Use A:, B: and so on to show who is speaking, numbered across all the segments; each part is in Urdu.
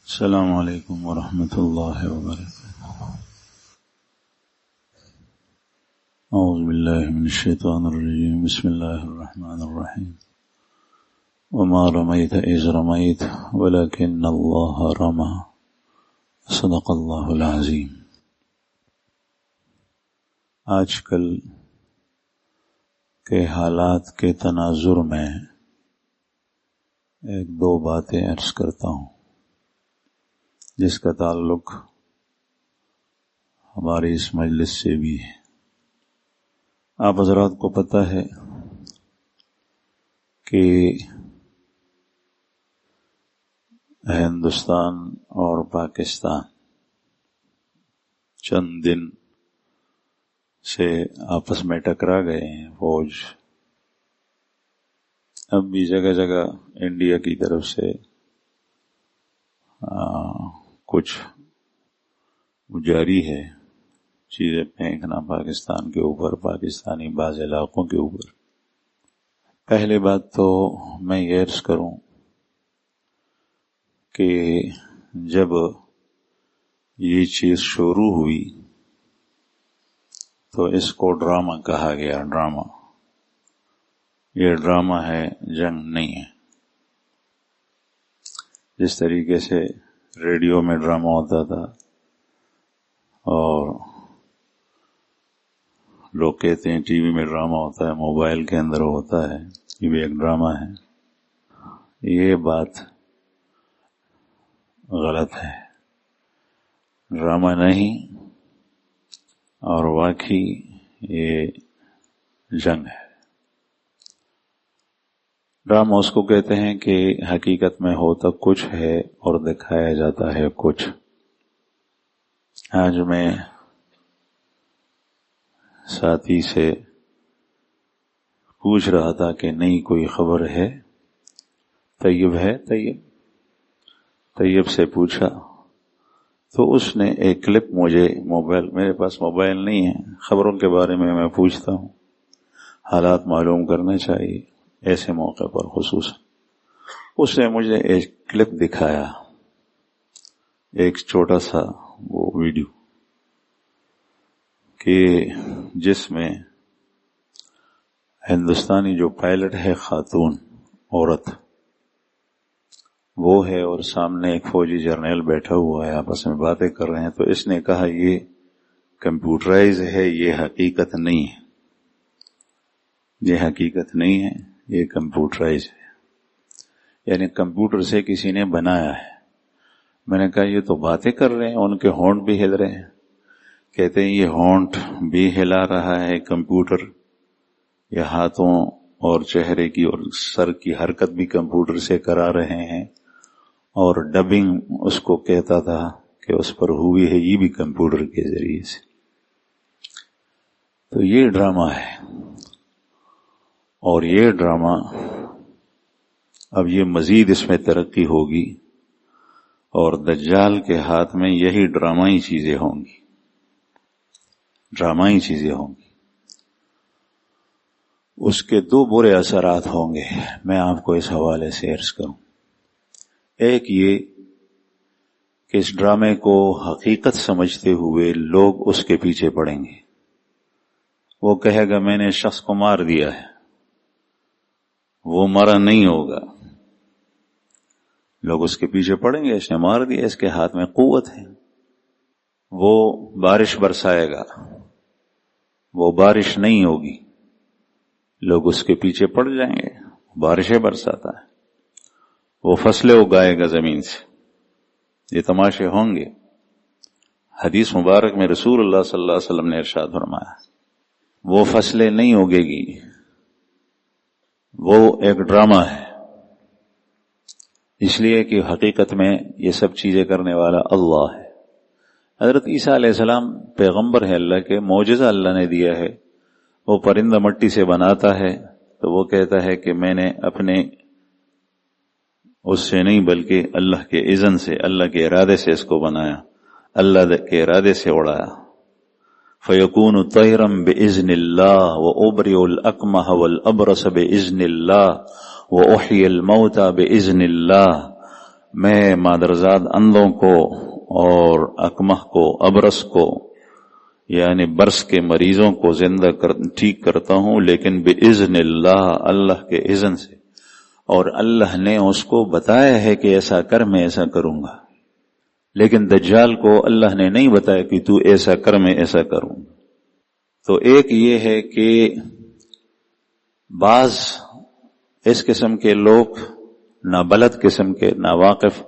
A: السلام علیکم ورحمۃ اللہ وبرکاتہ۔ اعوذ باللہ من الشیطان الرجیم، بسم اللہ الرحمن الرحیم۔ وما رمیت اذ رمیت ولکن اللہ رمی، صدق اللہ العظیم۔ آج کل کے حالات کے تناظر میں ایک دو باتیں عرض کرتا ہوں جس کا تعلق ہماری اس مجلس سے بھی ہے۔ آپ حضرات کو پتہ ہے کہ ہندوستان اور پاکستان چند دن سے آپس میں ٹکرا گئے ہیں۔ فوج اب بھی جگہ جگہ انڈیا کی طرف سے کچھ جاری ہے، چیزیں پھینکنا پاکستان کے اوپر، پاکستانی بعض علاقوں کے اوپر۔ پہلے بات تو میں یہ عرض کروں کہ جب یہ چیز شروع ہوئی تو اس کو ڈرامہ کہا گیا۔ ڈرامہ، یہ ڈرامہ ہے، جنگ نہیں ہے۔ جس طریقے سے ریڈیو میں ڈرامہ ہوتا تھا اور لوگ کہتے ہیں ٹی وی میں ڈرامہ ہوتا ہے، موبائل کے اندر ہوتا ہے، یہ بھی ایک ڈرامہ ہے۔ یہ بات غلط ہے، ڈرامہ نہیں، اور واقعی یہ جنگ ہے۔ ڈرامہ اس کو کہتے ہیں کہ حقیقت میں ہوتا کچھ ہے اور دکھایا جاتا ہے کچھ۔ آج میں ساتھی سے پوچھ رہا تھا کہ نئی کوئی خبر ہے؟ طیب ہے؟ طیب سے پوچھا تو اس نے ایک کلپ مجھے میرے پاس موبائل نہیں ہے، خبروں کے بارے میں پوچھتا ہوں، حالات معلوم کرنا چاہیے ایسے موقع پر خصوصاً۔ اس نے مجھے ایک کلپ دکھایا، ایک چھوٹا سا وہ ویڈیو کہ جس میں ہندوستانی جو پائلٹ ہے، خاتون عورت وہ ہے، اور سامنے ایک فوجی جرنیل بیٹھا ہوا ہے، آپس میں باتیں کر رہے ہیں۔ تو اس نے کہا یہ کمپیوٹرائز ہے، یہ حقیقت نہیں ہے، یہ حقیقت نہیں ہے، یہ کمپیوٹرائز ہے، یعنی کمپیوٹر سے کسی نے بنایا ہے۔ میں نے کہا یہ تو باتیں کر رہے ہیں، ان کے ہونٹ بھی ہل رہے ہیں۔ کہتے ہیں یہ ہونٹ بھی ہلا رہا ہے کمپیوٹر، یہ ہاتھوں اور چہرے کی اور سر کی حرکت بھی کمپیوٹر سے کرا رہے ہیں، اور ڈبنگ اس کو کہتا تھا کہ اس پر ہوئی ہے، یہ بھی کمپیوٹر کے ذریعے سے۔ تو یہ ڈرامہ ہے، اور یہ ڈرامہ اب یہ مزید اس میں ترقی ہوگی، اور دجال کے ہاتھ میں یہی ڈرامائی چیزیں ہوں گی، ڈرامائی چیزیں ہوں گی۔ اس کے دو برے اثرات ہوں گے، میں آپ کو اس حوالے سے عرض کروں۔ ایک یہ کہ اس ڈرامے کو حقیقت سمجھتے ہوئے لوگ اس کے پیچھے پڑیں گے۔ وہ کہے گا میں نے شخص کو مار دیا ہے، وہ مرا نہیں ہوگا، لوگ اس کے پیچھے پڑیں گے، اس نے مار دیا، اس کے ہاتھ میں قوت ہے، وہ بارش برسائے گا، وہ بارش نہیں ہوگی، لوگ اس کے پیچھے پڑ جائیں گے، بارشیں برساتا ہے، وہ فصلیں اگائے گا زمین سے۔ یہ تماشے ہوں گے۔ حدیث مبارک میں رسول اللہ صلی اللہ علیہ وسلم نے ارشاد فرمایا وہ فصلیں نہیں اگے گی، وہ ایک ڈرامہ ہے، اس لیے کہ حقیقت میں یہ سب چیزیں کرنے والا اللہ ہے۔ حضرت عیسیٰ علیہ السلام پیغمبر ہے اللہ کے، معجزہ اللہ نے دیا ہے۔ وہ پرندہ مٹی سے بناتا ہے تو وہ کہتا ہے کہ میں نے اپنے اس سے نہیں بلکہ اللہ کے اذن سے، اللہ کے ارادے سے اس کو بنایا، اللہ کے ارادے سے اڑایا۔ فَيَكُونُ طَيْرًا بِإِذْنِ اللَّهِ وَأُبْرِئُ الْأَكْمَحَ وَالْأَبْرَصَ بِإِذْنِ اللَّهِ وَأُحْيِي الْمَوْتَى بِإِذْنِ اللَّهِ۔ میں مادرزاد اندھوں کو اور اکمہ کو، ابرس کو یعنی برس کے مریضوں کو زندہ ٹھیک کرتا ہوں، لیکن بِإِذْنِ اللہ، اللہ کے اذن سے، اور اللہ نے اس کو بتایا ہے کہ ایسا کر، میں ایسا کروں گا، لیکن دجال کو اللہ نے نہیں بتایا کہ تو ایسا کر، میں ایسا کروں گا۔ تو ایک یہ ہے کہ بعض اس قسم کے لوگ نابلد قسم کے، ناواقف،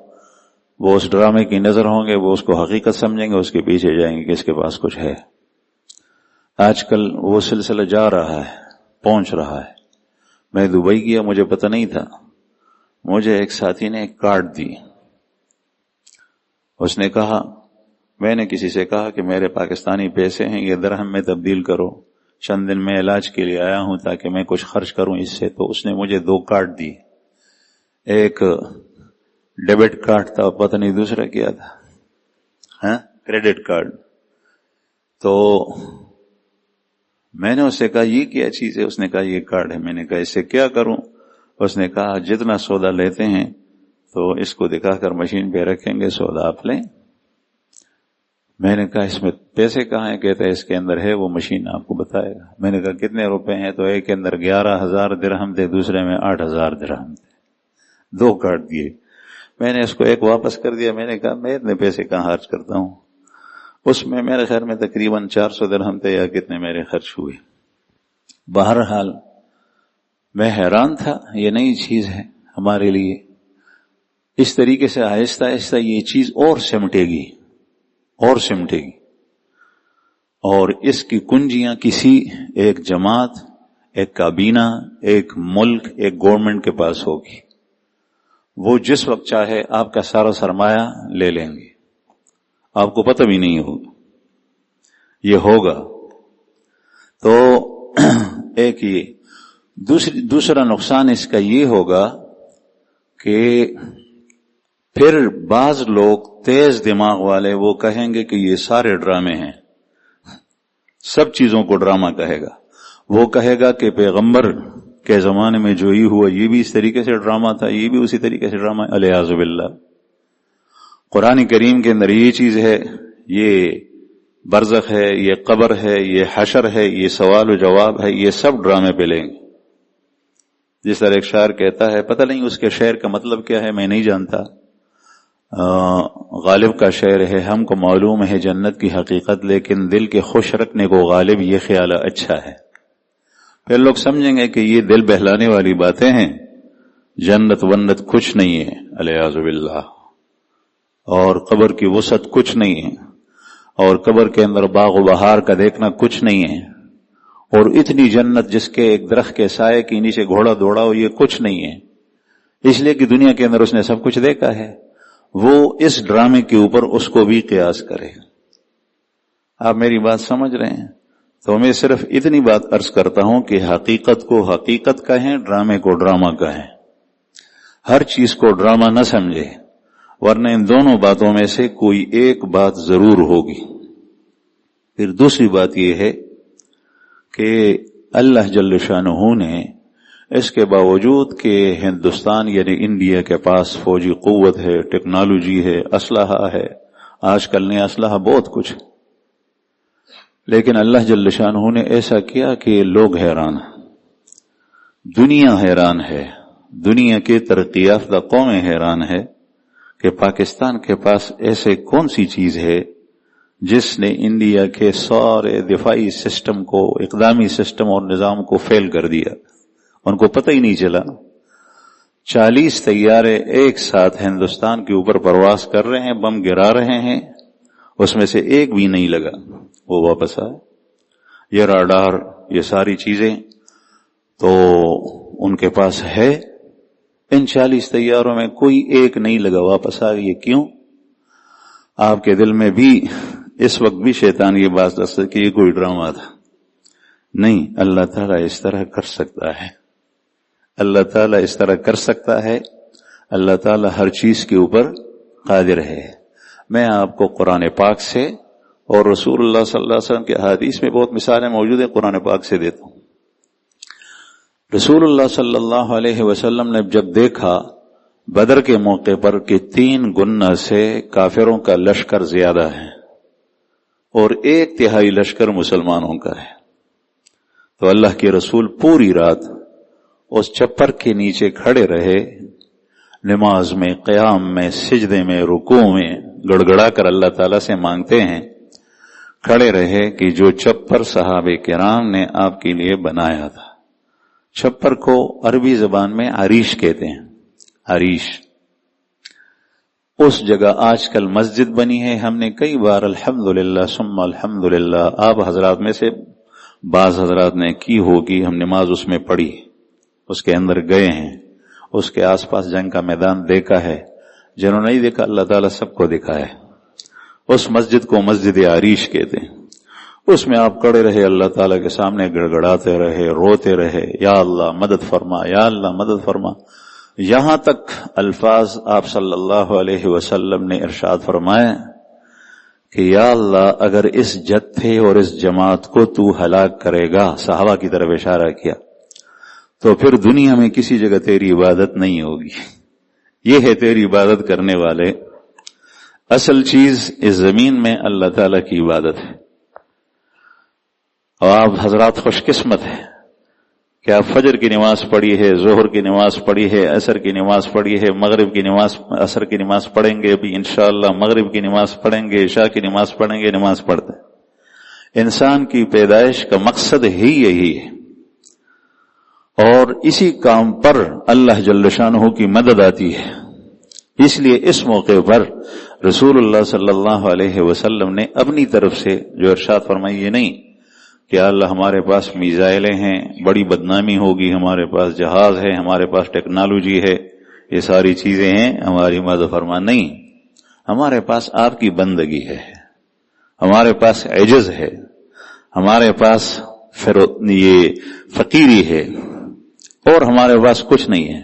A: وہ اس ڈرامے کی نظر ہوں گے، وہ اس کو حقیقت سمجھیں گے، اس کے پیچھے جائیں گے کہ اس کے پاس کچھ ہے۔ آج کل وہ سلسلہ جا رہا ہے، پہنچ رہا ہے۔ میں دبئی گیا، مجھے پتہ نہیں تھا، مجھے ایک ساتھی نے ایک کارڈ دی، اس نے کہا، میں نے کسی سے کہا کہ میرے پاکستانی پیسے ہیں، یہ درہم میں تبدیل کرو، چند دن میں علاج کے لیے آیا ہوں تاکہ میں کچھ خرچ کروں اس سے۔ تو اس نے مجھے 2 کارڈ دی، ایک ڈیبٹ کارڈ تھا، پتہ نہیں دوسرا کیا تھا، کریڈٹ کارڈ۔ تو میں نے اس سے کہا یہ کیا چیز ہے؟ اس نے کہا یہ کارڈ ہے۔ میں نے کہا اس سے کیا کروں؟ اس نے کہا جتنا سودا لیتے ہیں تو اس کو دکھا کر مشین پہ رکھیں گے، سودا آپ لیں۔ میں نے کہا اس میں پیسے کہاں ہیں؟ کہتا ہے اس کے اندر ہے، وہ مشین آپ کو بتائے گا۔ میں نے کہا کتنے روپے ہیں؟ تو ایک کے اندر 11,000 درہم تھے، دوسرے میں 8,000 درہم تھے، 2 کارڈ دیے۔ میں نے اس کو ایک واپس کر دیا۔ میں نے کہا میں اتنے پیسے کہاں خرچ کرتا ہوں؟ اس میں میرے خیر میں تقریباً 400 درہم تھے یا کتنے میرے خرچ ہوئے۔ بہرحال میں حیران تھا، یہ نئی چیز ہے ہمارے لیے۔ اس طریقے سے آہستہ آہستہ یہ چیز اور سمٹے گی اور سمٹے گی، اور اس کی کنجیاں کسی ایک جماعت، ایک کابینہ، ایک ملک، ایک گورنمنٹ کے پاس ہوگی۔ وہ جس وقت چاہے آپ کا سارا سرمایہ لے لیں گے، آپ کو پتہ بھی نہیں ہوگا یہ ہوگا۔ تو ایک یہ دوسرا نقصان اس کا یہ ہوگا کہ پھر بعض لوگ تیز دماغ والے وہ کہیں گے کہ یہ سارے ڈرامے ہیں، سب چیزوں کو ڈرامہ کہے گا۔ وہ کہے گا کہ پیغمبر کے زمانے میں جو یہ ہوا یہ بھی اس طریقے سے ڈرامہ تھا، یہ بھی اسی طریقے سے ڈرامہ، الیاذ باللہ۔ قرآن کریم کے اندر یہ چیز ہے، یہ برزخ ہے، یہ قبر ہے، یہ حشر ہے، یہ سوال و جواب ہے، یہ سب ڈرامے پہ لیں گے۔ جس طرح ایک شاعر کہتا ہے، پتہ نہیں اس کے شعر کا مطلب کیا ہے، میں نہیں جانتا، غالب کا شعر ہے، ہم کو معلوم ہے جنت کی حقیقت، لیکن دل کے خوش رکھنے کو غالب یہ خیال اچھا ہے۔ پھر لوگ سمجھیں گے کہ یہ دل بہلانے والی باتیں ہیں، جنت ونت کچھ نہیں ہے، الیاذ باللہ، اور قبر کی وسعت کچھ نہیں ہے، اور قبر کے اندر باغ و بہار کا دیکھنا کچھ نہیں ہے، اور اتنی جنت جس کے ایک درخت کے سائے کے نیچے گھوڑا دوڑاؤ، یہ کچھ نہیں ہے، اس لیے کہ دنیا کے اندر اس نے سب کچھ دیکھا ہے۔ وہ اس ڈرامے کے اوپر اس کو بھی قیاس کرے۔ آپ میری بات سمجھ رہے ہیں؟ تو میں صرف اتنی بات عرض کرتا ہوں کہ حقیقت کو حقیقت کہیں، ڈرامے کو ڈرامہ کہیں، ہر چیز کو ڈرامہ نہ سمجھے، ورنہ ان دونوں باتوں میں سے کوئی ایک بات ضرور ہوگی۔ پھر دوسری بات یہ ہے کہ اللہ جل شانہ نے اس کے باوجود کہ ہندوستان یعنی انڈیا کے پاس فوجی قوت ہے، ٹیکنالوجی ہے، اسلحہ ہے، آج کل نیا اسلحہ بہت کچھ، لیکن اللہ جل شانہ نے ایسا کیا کہ لوگ حیران ہیں، دنیا حیران ہے، دنیا کی ترقی یافتہ قومیں حیران ہے کہ پاکستان کے پاس ایسے کون سی چیز ہے جس نے انڈیا کے سارے دفاعی سسٹم کو، اقدامی سسٹم اور نظام کو فیل کر دیا۔ ان کو پتہ ہی نہیں چلا۔ 40 طیارے ایک ساتھ ہندوستان کے اوپر پرواز کر رہے ہیں، بم گرا رہے ہیں، اس میں سے ایک بھی نہیں لگا، وہ واپس آئے۔ یہ راڈار، یہ ساری چیزیں تو ان کے پاس ہے، ان 40 طیاروں میں کوئی ایک نہیں لگا، واپس آ گئی۔ کیوں؟ آپ کے دل میں بھی اس وقت بھی شیطان یہ بات رکھتا کہ یہ کوئی ڈرامہ تھا۔ نہیں، اللہ تعالیٰ اس طرح کر سکتا ہے، اللہ تعالیٰ اس طرح کر سکتا ہے، اللہ تعالیٰ ہر چیز کے اوپر قادر ہے۔ میں آپ کو قرآن پاک سے اور رسول اللہ صلی اللہ علیہ وسلم کے احادیث میں بہت مثالیں موجود ہیں، قرآن پاک سے دیتا ہوں۔ رسول اللہ صلی اللہ علیہ وسلم نے جب دیکھا بدر کے موقع پر کہ 3 گنا سے کافروں کا لشکر زیادہ ہے اور 1/3 لشکر مسلمانوں کا ہے، تو اللہ کے رسول پوری رات اس چپر کے نیچے کھڑے رہے، نماز میں، قیام میں، سجدے میں، رکوع میں گڑ گڑا کر اللہ تعالیٰ سے مانگتے ہیں، کھڑے رہے کہ جو چپر صحابہ کرام نے آپ کے لیے بنایا تھا، چپر کو عربی زبان میں عریش کہتے ہیں، عریش، اس جگہ آج کل مسجد بنی ہے۔ ہم نے کئی بار الحمدللہ ثم الحمدللہ، آپ حضرات میں سے بعض حضرات نے کی ہوگی، ہم نماز اس میں پڑھی، اس کے اندر گئے ہیں، اس کے آس پاس جنگ کا میدان دیکھا ہے، جنہوں نے نہیں دیکھا اللہ تعالیٰ سب کو دکھایا ہے۔ اس مسجد کو مسجد عریش کہتے ہیں، اس میں آپ کھڑے رہے، اللہ تعالیٰ کے سامنے گڑ گڑاتے رہے، روتے رہے، یا اللہ مدد فرما، یا اللہ مدد فرما، یہاں تک الفاظ آپ صلی اللہ علیہ وسلم نے ارشاد فرمائے کہ یا اللہ اگر اس جتھے اور اس جماعت کو تو ہلاک کرے گا، صحابہ کی طرف اشارہ کیا، تو پھر دنیا میں کسی جگہ تیری عبادت نہیں ہوگی، یہ ہے تیری عبادت کرنے والے۔ اصل چیز اس زمین میں اللہ تعالیٰ کی عبادت ہے، اور آپ حضرات خوش قسمت ہیں کہ آپ فجر کی نماز پڑھی ہے، ظہر کی نماز پڑھی ہے، عصر کی نماز پڑھی ہے، مغرب کی نماز، عصر کی نماز پڑھیں گے، ابھی انشاءاللہ مغرب کی نماز پڑھیں گے، عشاء کی نماز پڑھیں گے، نماز پڑھتے ہیں۔ انسان کی پیدائش کا مقصد ہی یہی ہے، اور اسی کام پر اللہ جل شانہ کی مدد آتی ہے۔ اس لیے اس موقع پر رسول اللہ صلی اللہ علیہ وسلم نے اپنی طرف سے جو ارشاد فرمائی، یہ نہیں کہ اللہ ہمارے پاس میزائلیں ہیں، بڑی بدنامی ہوگی، ہمارے پاس جہاز ہے، ہمارے پاس ٹیکنالوجی ہے، یہ ساری چیزیں ہیں، ہماری مدد فرما، نہیں، ہمارے پاس آپ کی بندگی ہے، ہمارے پاس عجز ہے، ہمارے پاس یہ فقیری ہے، اور ہمارے پاس کچھ نہیں ہے۔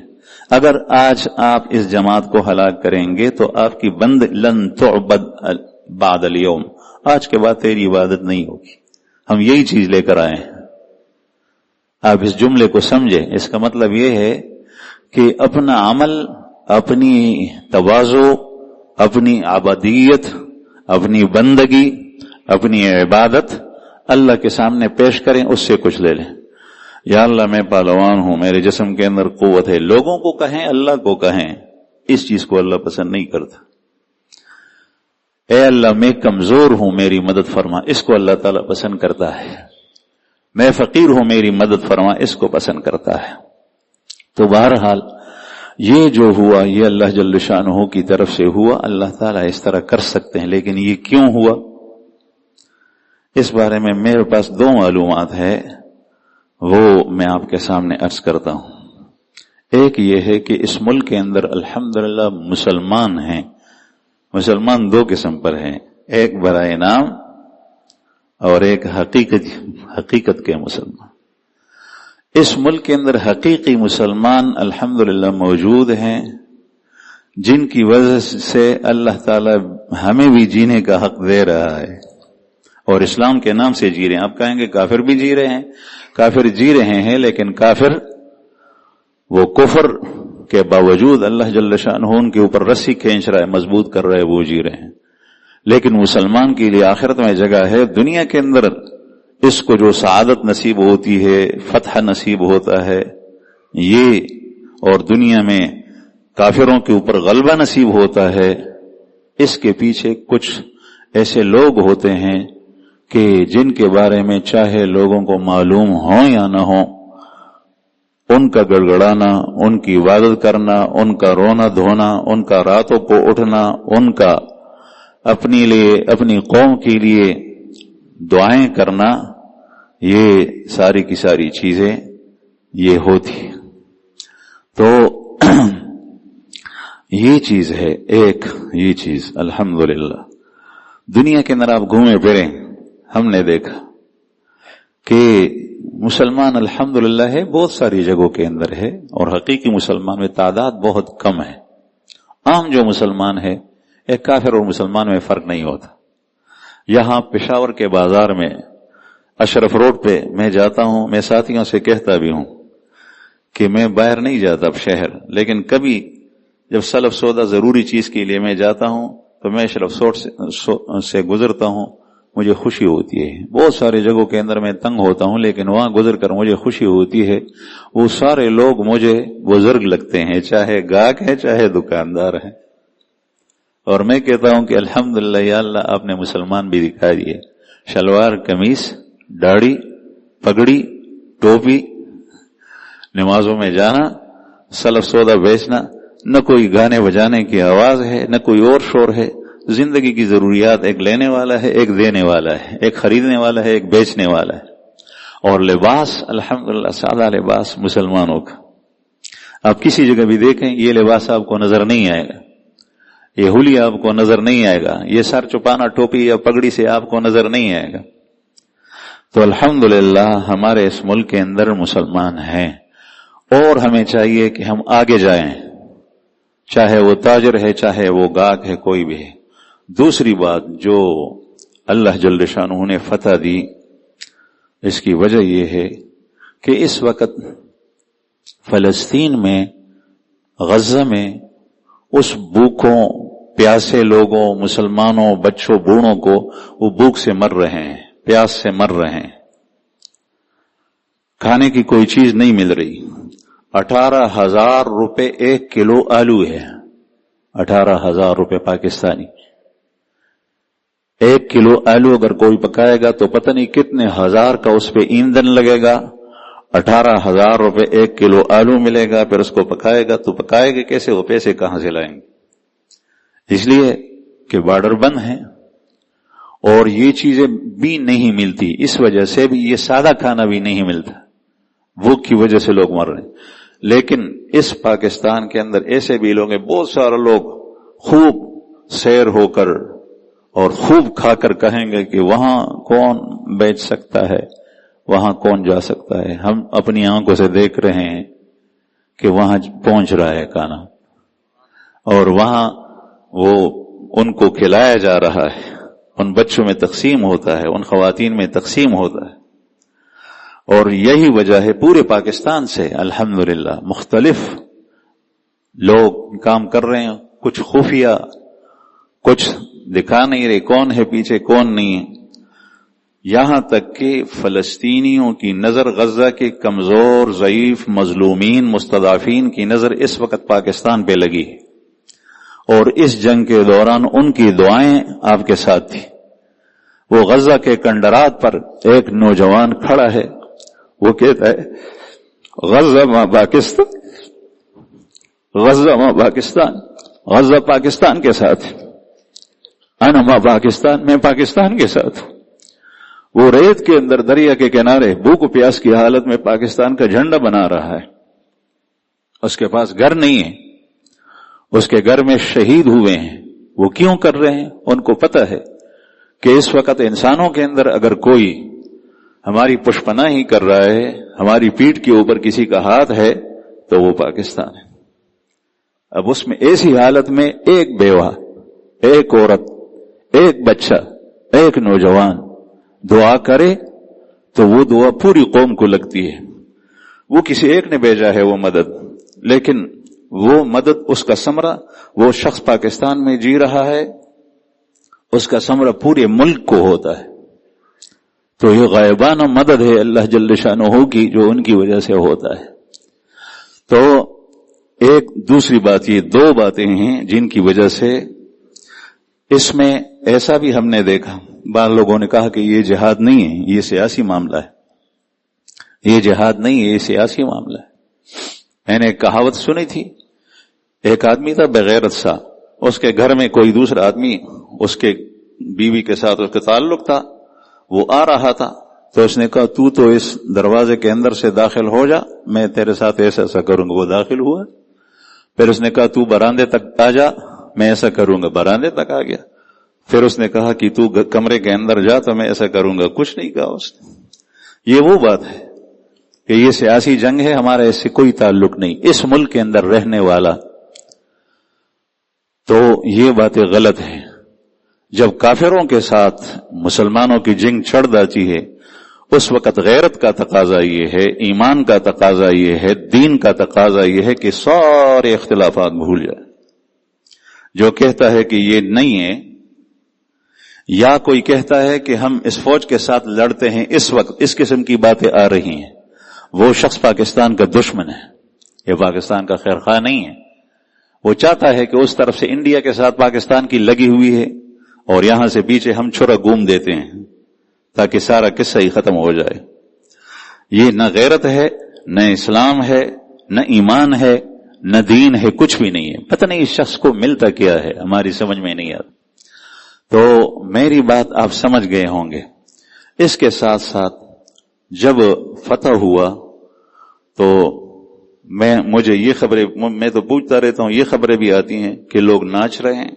A: اگر آج آپ اس جماعت کو ہلاک کریں گے تو آپ کی بند لن تعبد بعد اليوم، آج کے بعد تیری عبادت نہیں ہوگی، ہم یہی چیز لے کر آئے ہیں۔ آپ اس جملے کو سمجھیں، اس کا مطلب یہ ہے کہ اپنا عمل، اپنی تواضع، اپنی عبادیت، اپنی بندگی، اپنی عبادت اللہ کے سامنے پیش کریں، اس سے کچھ لے لیں۔ یا اللہ میں پہلوان ہوں، میرے جسم کے اندر قوت ہے، لوگوں کو کہیں، اللہ کو کہیں، اس چیز کو اللہ پسند نہیں کرتا۔ اے اللہ میں کمزور ہوں، میری مدد فرما، اس کو اللہ تعالیٰ پسند کرتا ہے۔ میں فقیر ہوں، میری مدد فرما، اس کو پسند کرتا ہے۔ تو بہرحال یہ جو ہوا یہ اللہ جل شانہ کی طرف سے ہوا، اللہ تعالیٰ اس طرح کر سکتے ہیں، لیکن یہ کیوں ہوا، اس بارے میں میرے پاس 2 معلومات ہے، وہ میں آپ کے سامنے عرض کرتا ہوں۔ ایک یہ ہے کہ اس ملک کے اندر الحمدللہ مسلمان ہیں، مسلمان 2 قسم پر ہیں، ایک برائے نام اور ایک حقیقت کے مسلمان۔ اس ملک کے اندر حقیقی مسلمان الحمدللہ موجود ہیں، جن کی وجہ سے اللہ تعالی ہمیں بھی جینے کا حق دے رہا ہے، اور اسلام کے نام سے جی رہے ہیں۔ آپ کہیں گے کافر بھی جی رہے ہیں، کافر جی رہے ہیں، لیکن کافر وہ کفر کے باوجود اللہ جل شانہ ان کے اوپر رسی کھینچ رہا ہے، مضبوط کر رہا ہے، وہ جی رہے ہیں۔ لیکن مسلمان کے لیے آخرت میں جگہ ہے، دنیا کے اندر اس کو جو سعادت نصیب ہوتی ہے، فتح نصیب ہوتا ہے یہ، اور دنیا میں کافروں کے اوپر غلبہ نصیب ہوتا ہے، اس کے پیچھے کچھ ایسے لوگ ہوتے ہیں کہ جن کے بارے میں چاہے لوگوں کو معلوم ہو یا نہ ہو، ان کا گڑگڑانا، ان کی عبادت کرنا، ان کا رونا دھونا، ان کا راتوں کو اٹھنا، ان کا اپنے لیے، اپنی قوم کے لیے دعائیں کرنا، یہ ساری کی ساری چیزیں یہ ہوتی۔ تو یہ چیز ہے، ایک یہ چیز الحمدللہ دنیا کے اندر آپ گھومے پھریں، ہم نے دیکھا کہ مسلمان الحمدللہ ہے، بہت ساری جگہوں کے اندر ہے، اور حقیقی مسلمان میں تعداد بہت کم ہے۔ عام جو مسلمان ہے، ایک کافر اور مسلمان میں فرق نہیں ہوتا۔ یہاں پشاور کے بازار میں اشرف روڈ پہ میں جاتا ہوں، میں ساتھیوں سے کہتا بھی ہوں کہ میں باہر نہیں جاتا اب شہر، لیکن کبھی جب سلف سودا ضروری چیز کے لیے میں جاتا ہوں تو میں سلف سودا سے گزرتا ہوں، مجھے خوشی ہوتی ہے. بہت سارے جگہوں کے اندر میں تنگ ہوتا ہوں، لیکن وہاں گزر کر مجھے خوشی ہوتی ہے. وہ سارے لوگ مجھے بزرگ لگتے ہیں، چاہے گاہک ہے چاہے دکاندار ہے. اور میں کہتا ہوں کہ الحمدللہ یا اللہ آپ نے مسلمان بھی دکھا دیے. شلوار قمیص، داڑھی، پگڑی، ٹوپی، نمازوں میں جانا، سلف سودا بیچنا، نہ کوئی گانے بجانے کی آواز ہے نہ کوئی اور شور ہے. زندگی کی ضروریات ایک لینے والا ہے، ایک دینے والا ہے، ایک خریدنے والا ہے، ایک بیچنے والا ہے. اور لباس الحمدللہ سادہ لباس مسلمانوں کا. آپ کسی جگہ بھی دیکھیں یہ لباس آپ کو نظر نہیں آئے گا، یہ ہولی آپ کو نظر نہیں آئے گا، یہ سر چھپانا ٹوپی یا پگڑی سے آپ کو نظر نہیں آئے گا. تو الحمدللہ ہمارے اس ملک کے اندر مسلمان ہیں، اور ہمیں چاہیے کہ ہم آگے جائیں، چاہے وہ تاجر ہے چاہے وہ گاہک ہے، کوئی بھی ہے. دوسری بات جو اللہ جل شانہ نے فتح دی، اس کی وجہ یہ ہے کہ اس وقت فلسطین میں، غزہ میں اس بھوکوں پیاسے لوگوں، مسلمانوں، بچوں، بوڑھوں کو وہ بھوک سے مر رہے ہیں، پیاس سے مر رہے ہیں، کھانے کی کوئی چیز نہیں مل رہی. 18,000 روپے 1 کلو آلو ہے، 18,000 روپے پاکستانی. 1 کلو آلو اگر کوئی پکائے گا تو پتہ نہیں کتنے ہزار کا اس پہ ایندھن لگے گا. 18,000 روپے 1 کلو آلو ملے گا، پھر اس کو پکائے گا تو پکائے گا کیسے؟ وہ پیسے کہاں سے لائیں گے؟ اس لیے کہ بارڈر بند ہیں اور یہ چیزیں بھی نہیں ملتی، اس وجہ سے بھی یہ سادہ کھانا بھی نہیں ملتا، بھوک کی وجہ سے لوگ مر رہے ہیں. لیکن اس پاکستان کے اندر ایسے بھی لوگ ہیں، بہت سارے لوگ خوب سیر ہو کر اور خوب کھا کر کہیں گے کہ وہاں کون بیچ سکتا ہے، وہاں کون جا سکتا ہے. ہم اپنی آنکھوں سے دیکھ رہے ہیں کہ وہاں پہنچ رہا ہے کھانا، اور وہاں وہ ان کو کھلایا جا رہا ہے، ان بچوں میں تقسیم ہوتا ہے، ان خواتین میں تقسیم ہوتا ہے. اور یہی وجہ ہے پورے پاکستان سے الحمدللہ مختلف لوگ کام کر رہے ہیں، کچھ خفیہ، کچھ دکھا نہیں رہے کون ہے پیچھے کون نہیں ہے. یہاں تک کہ فلسطینیوں کی نظر، غزہ کے کمزور، ضعیف، مظلومین، مستضعفین کی نظر اس وقت پاکستان پہ لگی ہے، اور اس جنگ کے دوران ان کی دعائیں آپ کے ساتھ تھی. وہ غزہ کے کنڈرات پر ایک نوجوان کھڑا ہے، وہ کہتا ہے غزہ ماں پاکستان، غزہ ماں پاکستان، غزہ پاکستان کے ساتھ، انا ماں پاکستان، میں پاکستان کے ساتھ ہوں. وہ ریت کے اندر دریا کے کنارے بھوک پیاس کی حالت میں پاکستان کا جھنڈا بنا رہا ہے. اس کے پاس گھر نہیں ہے، اس کے گھر میں شہید ہوئے ہیں. وہ کیوں کر رہے ہیں؟ ان کو پتہ ہے کہ اس وقت انسانوں کے اندر اگر کوئی ہماری پشپناہی کر رہا ہے، ہماری پیٹھ کے اوپر کسی کا ہاتھ ہے، تو وہ پاکستان ہے. اب اس میں ایسی حالت میں ایک بیوہ، ایک عورت، ایک بچہ، ایک نوجوان دعا کرے تو وہ دعا پوری قوم کو لگتی ہے. وہ کسی ایک نے بھیجا ہے وہ مدد، لیکن وہ مدد، اس کا ثمرہ، وہ شخص پاکستان میں جی رہا ہے، اس کا ثمرہ پورے ملک کو ہوتا ہے. تو یہ غائبانہ مدد ہے اللہ جل شانہ کی، جو ان کی وجہ سے ہوتا ہے. تو ایک دوسری بات، یہ دو باتیں ہیں جن کی وجہ سے اس میں ایسا بھی ہم نے دیکھا، بعض لوگوں نے کہا کہ یہ جہاد نہیں ہے، یہ سیاسی معاملہ ہے. یہ جہاد نہیں ہے، یہ سیاسی معاملہ ہے. میں نے ایک کہاوت سنی تھی، ایک آدمی تھا بغیرت سا، اس کے گھر میں کوئی دوسرا آدمی، اس کے بیوی کے ساتھ اس کا تعلق تھا، وہ آ رہا تھا تو اس نے کہا تو اس دروازے کے اندر سے داخل ہو جا، میں تیرے ساتھ ایسا کروں گا. وہ داخل ہوا. پھر اس نے کہا تو براندے تک آ جا، میں ایسا کروں گا. براندے تک آ گیا. پھر اس نے کہا کہ تو کمرے کے اندر جا تو میں ایسا کروں گا. کچھ نہیں کہا اس نے. یہ وہ بات ہے کہ یہ سیاسی جنگ ہے، ہمارا اس سے کوئی تعلق نہیں. اس ملک کے اندر رہنے والا تو یہ باتیں غلط ہیں. جب کافروں کے ساتھ مسلمانوں کی جنگ چھڑ جاتی ہے، اس وقت غیرت کا تقاضا یہ ہے، ایمان کا تقاضا یہ ہے، دین کا تقاضا یہ ہے کہ سارے اختلافات بھول جائیں. جو کہتا ہے کہ یہ نہیں ہے، یا کوئی کہتا ہے کہ ہم اس فوج کے ساتھ لڑتے ہیں اس وقت، اس قسم کی باتیں آ رہی ہیں، وہ شخص پاکستان کا دشمن ہے، یہ پاکستان کا خیر خواہ نہیں ہے۔ وہ چاہتا ہے کہ اس طرف سے انڈیا کے ساتھ پاکستان کی لگی ہوئی ہے اور یہاں سے پیچھے ہم چھرا گھوم دیتے ہیں تاکہ سارا قصہ ہی ختم ہو جائے۔ یہ نہ غیرت ہے، نہ اسلام ہے، نہ ایمان ہے، نہ دین ہے، کچھ بھی نہیں ہے۔ پتہ نہیں اس شخص کو ملتا کیا ہے، ہماری سمجھ میں نہیں آتا۔ تو میری بات آپ سمجھ گئے ہوں گے۔ اس کے ساتھ ساتھ جب فتح ہوا تو مجھے یہ خبریں، میں تو پوچھتا رہتا ہوں، یہ خبریں بھی آتی ہیں کہ لوگ ناچ رہے ہیں،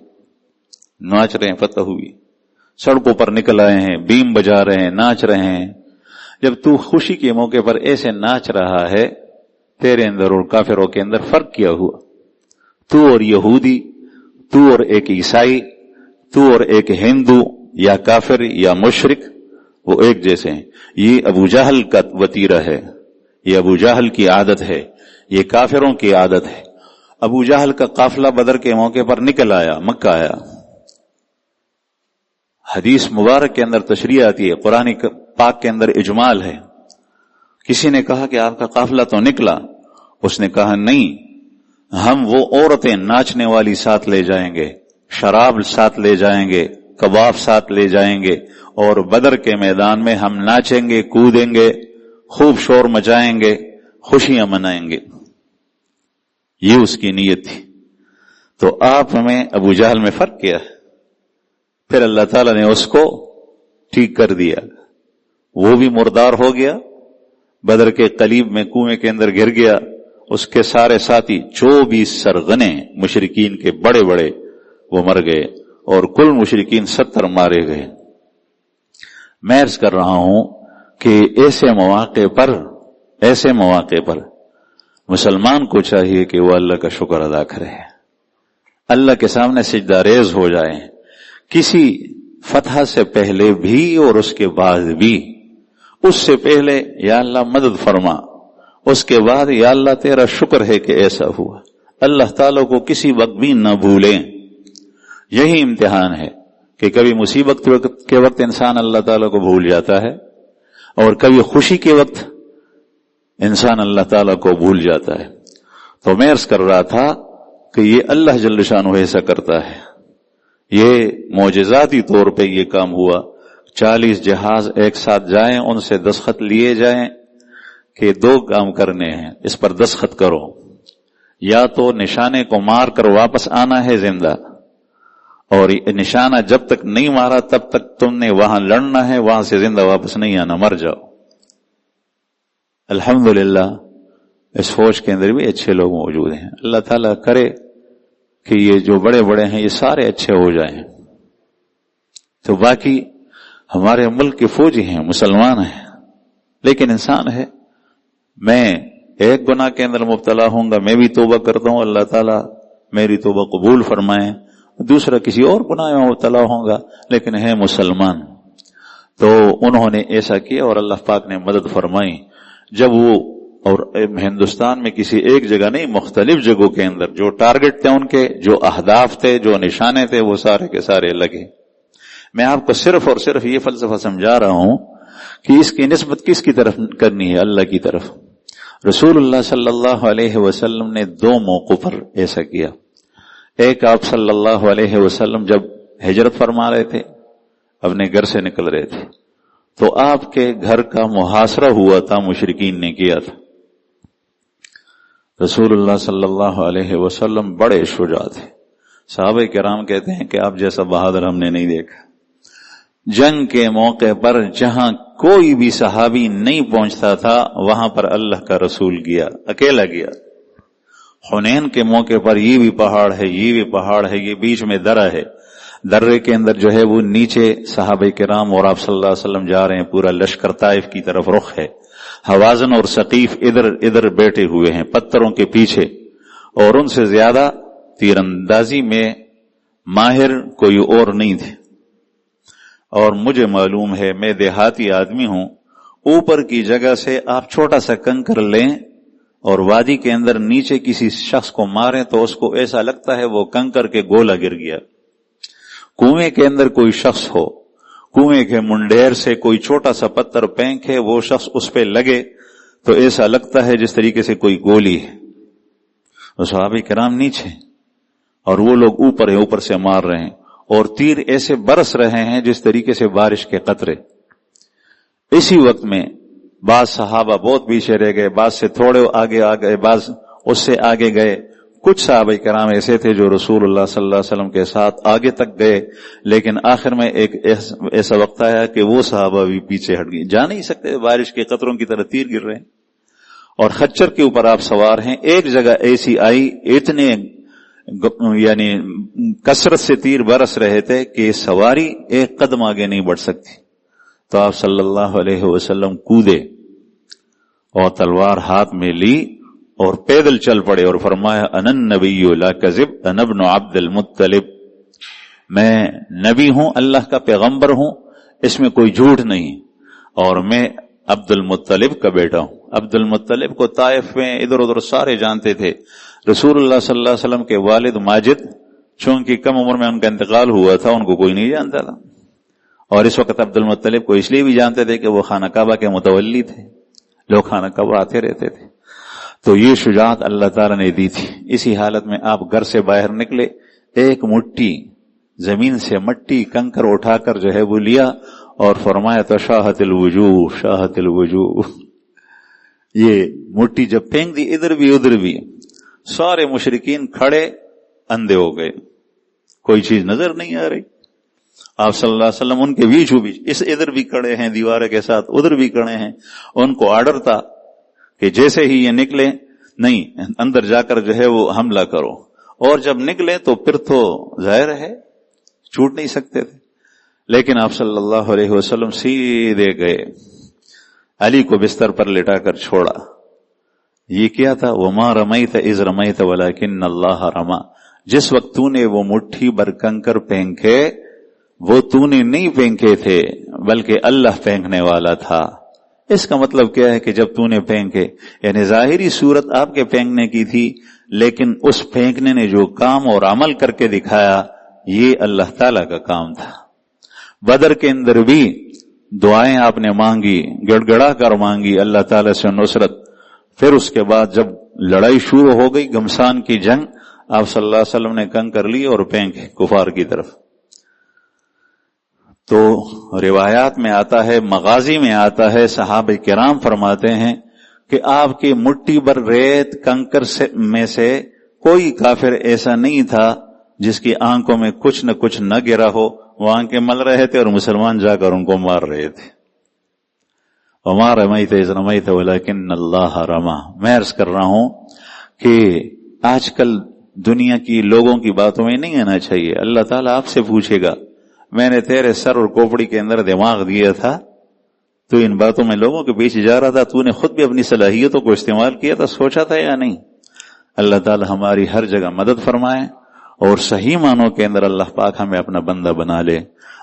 A: فتح ہوئی، سڑکوں پر نکل آئے ہیں، بیم بجا رہے ہیں، ناچ رہے ہیں۔ جب تو خوشی کے موقع پر ایسے ناچ رہا ہے، تیرے اندر اور کافروں کے اندر فرق کیا ہوا؟ تو اور یہودی، تو اور ایک عیسائی، تو اور ایک ہندو یا کافر یا مشرک، وہ ایک جیسے ہیں۔ یہ ابو جہل کا وتیرہ ہے، یہ ابو جہل کی عادت ہے، یہ کافروں کی عادت ہے۔ ابو جہل کا قافلہ بدر کے موقع پر نکل آیا، مکہ آیا، حدیث مبارک کے اندر تشریح آتی ہے، قرآن پاک کے اندر اجمال ہے۔ کسی نے کہا کہ آپ کا قافلہ تو نکلا، اس نے کہا نہیں، ہم وہ عورتیں ناچنے والی ساتھ لے جائیں گے، شراب ساتھ لے جائیں گے، کباب ساتھ لے جائیں گے، اور بدر کے میدان میں ہم ناچیں گے، کودیں گے، خوب شور مچائیں گے، خوشیاں منائیں گے۔ یہ اس کی نیت تھی۔ تو آپ میں ابو جہل میں فرق کیا ہے؟ پھر اللہ تعالیٰ نے اس کو ٹھیک کر دیا، وہ بھی مردار ہو گیا، بدر کے قلیب میں کنویں کے اندر گر گیا، اس کے سارے ساتھی 24 سرغنے مشرکین کے بڑے بڑے وہ مر گئے، اور کل مشرکین 70 مارے گئے۔ میں عرض کر رہا ہوں کہ ایسے مواقع پر مسلمان کو چاہیے کہ وہ اللہ کا شکر ادا کرے، اللہ کے سامنے سجدہ ریز ہو جائے، کسی فتح سے پہلے بھی اور اس کے بعد بھی۔ اس سے پہلے یا اللہ مدد فرما، اس کے بعد یا اللہ تیرا شکر ہے کہ ایسا ہوا۔ اللہ تعالیٰ کو کسی وقت بھی نہ بھولیں۔ یہی امتحان ہے کہ کبھی مصیبت کے وقت انسان اللہ تعالیٰ کو بھول جاتا ہے، اور کبھی خوشی کے وقت انسان اللہ تعالیٰ کو بھول جاتا ہے۔ تو میں عرض کر رہا تھا کہ یہ اللہ جل شانہ ایسا کرتا ہے، یہ معجزاتی طور پہ یہ کام ہوا۔ 40 جہاز ایک ساتھ جائیں، ان سے دستخط لیے جائیں کہ 2 کام کرنے ہیں، اس پر دستخط کرو، یا تو نشانے کو مار کر واپس آنا ہے زندہ، اور نشانہ جب تک نہیں مارا تب تک تم نے وہاں لڑنا ہے، وہاں سے زندہ واپس نہیں آنا، مر جاؤ۔ الحمدللہ اس فوج کے اندر بھی اچھے لوگ موجود ہیں، اللہ تعالیٰ کرے کہ یہ جو بڑے بڑے ہیں یہ سارے اچھے ہو جائیں۔ تو باقی ہمارے ملک کے فوجی ہیں، مسلمان ہیں، لیکن انسان ہے۔ میں ایک گناہ کے اندر مبتلا ہوں گا، میں بھی توبہ کرتا ہوں، اللہ تعالیٰ میری توبہ قبول فرمائے، دوسرا کسی اور گناہ میں مبتلا ہوں گا، لیکن ہے مسلمان۔ تو انہوں نے ایسا کیا اور اللہ پاک نے مدد فرمائی۔ جب وہ، اور ہندوستان میں کسی ایک جگہ نہیں، مختلف جگہوں کے اندر جو ٹارگٹ تھے ان کے، جو اہداف تھے، جو نشانے تھے، وہ سارے کے سارے لگے۔ میں آپ کو صرف اور صرف یہ فلسفہ سمجھا رہا ہوں کہ اس کی نسبت کس کی طرف کرنی ہے؟ اللہ کی طرف۔ رسول اللہ صلی اللہ علیہ وسلم نے 2 موقعوں پر ایسا کیا۔ ایک، آپ صلی اللہ علیہ وسلم جب ہجرت فرما رہے تھے، اپنے گھر سے نکل رہے تھے، تو آپ کے گھر کا محاصرہ ہوا تھا، مشرکین نے کیا تھا۔ رسول اللہ صلی اللہ علیہ وسلم بڑے شجاع تھے، صحابہ کرام کہتے ہیں کہ آپ جیسا بہادر ہم نے نہیں دیکھا۔ جنگ کے موقع پر جہاں کوئی بھی صحابی نہیں پہنچتا تھا، وہاں پر اللہ کا رسول گیا، اکیلا گیا۔ حنین کے موقع پر یہ بھی پہاڑ ہے، یہ بھی پہاڑ ہے، یہ بیچ میں درہ ہے، درے کے اندر جو ہے وہ نیچے صحابہ کرام اور آپ صلی اللہ علیہ وسلم جا رہے ہیں، پورا لشکر طائف کی طرف رخ ہے، حوازن اور ثقیف ادھر بیٹھے ہوئے ہیں پتھروں کے پیچھے، اور ان سے زیادہ تیر اندازی میں ماہر کوئی اور نہیں تھے۔ اور مجھے معلوم ہے، میں دیہاتی آدمی ہوں، اوپر کی جگہ سے آپ چھوٹا سا کنکر لیں اور وادی کے اندر نیچے کسی شخص کو ماریں تو اس کو ایسا لگتا ہے وہ کنکر کے گولا گر گیا. کنویں کے اندر کوئی شخص ہو, کنویں کے منڈیر سے کوئی چھوٹا سا پتھر پھینکے, وہ شخص اس پہ لگے تو ایسا لگتا ہے جس طریقے سے کوئی گولی ہے. صحابہ کرام نیچے اور وہ لوگ اوپر ہیں, اوپر سے مار رہے ہیں, اور تیر ایسے برس رہے ہیں جس طریقے سے بارش کے قطرے. اسی وقت میں بعض صحابہ بہت پیچھے رہ گئے, بعض سے تھوڑے آگے آ گئے, بعض اس سے آگے گئے. کچھ صحابہ کرام ایسے تھے جو رسول اللہ صلی اللہ علیہ وسلم کے ساتھ آگے تک گئے, لیکن آخر میں ایک ایسا وقت آیا کہ وہ صحابہ بھی پیچھے ہٹ گئے. جا نہیں سکتے, بارش کے قطروں کی طرح تیر گر رہے ہیں, اور خچر کے اوپر آپ سوار ہیں. ایک جگہ ایسی آئی, اتنے یعنی کثرت سے تیر برس رہے تھے کہ سواری ایک قدم آگے نہیں بڑھ سکتی. تو آپ صلی اللہ علیہ وسلم کودے اور تلوار ہاتھ میں لی اور پیدل چل پڑے اور فرمایا انا النبی لا کذب انا ابن عبد المطلب, میں نبی ہوں, اللہ کا پیغمبر ہوں, اس میں کوئی جھوٹ نہیں, اور میں عبد المطلب کا بیٹا ہوں. عبد المطلب کو طائف میں ادھر ادھر سارے جانتے تھے. رسول اللہ صلی اللہ علیہ وسلم کے والد ماجد چونکہ کم عمر میں ان کا انتقال ہوا تھا, ان کو کوئی نہیں جانتا تھا, اور اس وقت عبد المطلب کو اس لیے بھی جانتے تھے کہ وہ خانہ کعبہ کے متولی تھے, لوگ خانہ کعبہ آتے رہتے تھے. تو یہ شجاعت اللہ تعالیٰ نے دی تھی. اسی حالت میں آپ گھر سے باہر نکلے, ایک مٹھی زمین سے مٹی کنکر اٹھا کر جو ہے وہ لیا اور فرمایا تشاہت الوجوہ شاہت الوجوہ. یہ مٹی جب پھینک دی ادھر بھی ادھر بھی, سارے مشرکین کھڑے اندھے ہو گئے, کوئی چیز نظر نہیں آ رہی. آپ صلی اللہ علیہ وسلم ان کے بیچوں بیچ, اس ادھر بھی کھڑے ہیں دیوار کے ساتھ, ادھر بھی کھڑے ہیں. ان کو آرڈر تھا کہ جیسے ہی یہ نکلے, نہیں اندر جا کر جو ہے وہ حملہ کرو, اور جب نکلے تو پھر تو ظاہر ہے چھوٹ نہیں سکتے تھے. لیکن آپ صلی اللہ علیہ وسلم سیدھے گئے, علی کو بستر پر لٹا کر چھوڑا. یہ کیا تھا, وما رمیت اذ رمیت ولکن اللہ رما, جس وقت تو نے وہ مٹھی بھر کنکر پھینکے وہ تو نے نہیں پھینکے تھے بلکہ اللہ پھینکنے والا تھا. اس کا مطلب کیا ہے کہ جب تو نے پھینکے, یعنی ظاہری صورت آپ کے پھینکنے کی تھی, لیکن اس پھینکنے نے جو کام اور عمل کر کے دکھایا یہ اللہ تعالی کا کام تھا. بدر کے اندر بھی دعائیں آپ نے مانگی, گڑ گڑا کر مانگی اللہ تعالی سے نصرت. پھر اس کے بعد جب لڑائی شروع ہو گئی, گھمسان کی جنگ, آپ صلی اللہ علیہ وسلم نے کنکر لی اور پھینکے کفار کی طرف. تو روایات میں آتا ہے, مغازی میں آتا ہے, صحابہ کرام فرماتے ہیں کہ آپ کی مٹھی بھر ریت کنکر میں سے کوئی کافر ایسا نہیں تھا جس کی آنکھوں میں کچھ نہ کچھ نہ گرا ہو. وہ آنکھیں مل رہے تھے اور مسلمان جا کر ان کو مار رہے تھے. وما رمیت اذ رمیت ولکن اللہ رما. میں عرض کر رہا ہوں کہ آج کل دنیا کی لوگوں کی باتوں میں نہیں آنا چاہیے. اللہ تعالیٰ آپ سے پوچھے گا, میں نے تیرے سر اور کوپڑی کے اندر دماغ دیا تھا, تو ان باتوں میں لوگوں کے پیچھے جا رہا تھا, تو نے خود بھی اپنی صلاحیتوں کو استعمال کیا تھا, سوچا تھا یا نہیں؟ اللہ تعالی ہماری ہر جگہ مدد فرمائے, اور صحیح معنوں کے اندر اللہ پاک ہمیں اپنا بندہ بنا لے.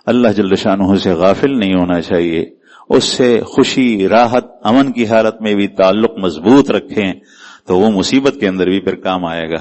A: اللہ جل شانہ سے غافل نہیں ہونا چاہیے, اس سے خوشی, راحت, امن کی حالت میں بھی تعلق مضبوط رکھیں, تو وہ مصیبت کے اندر بھی پھر کام آئے گا.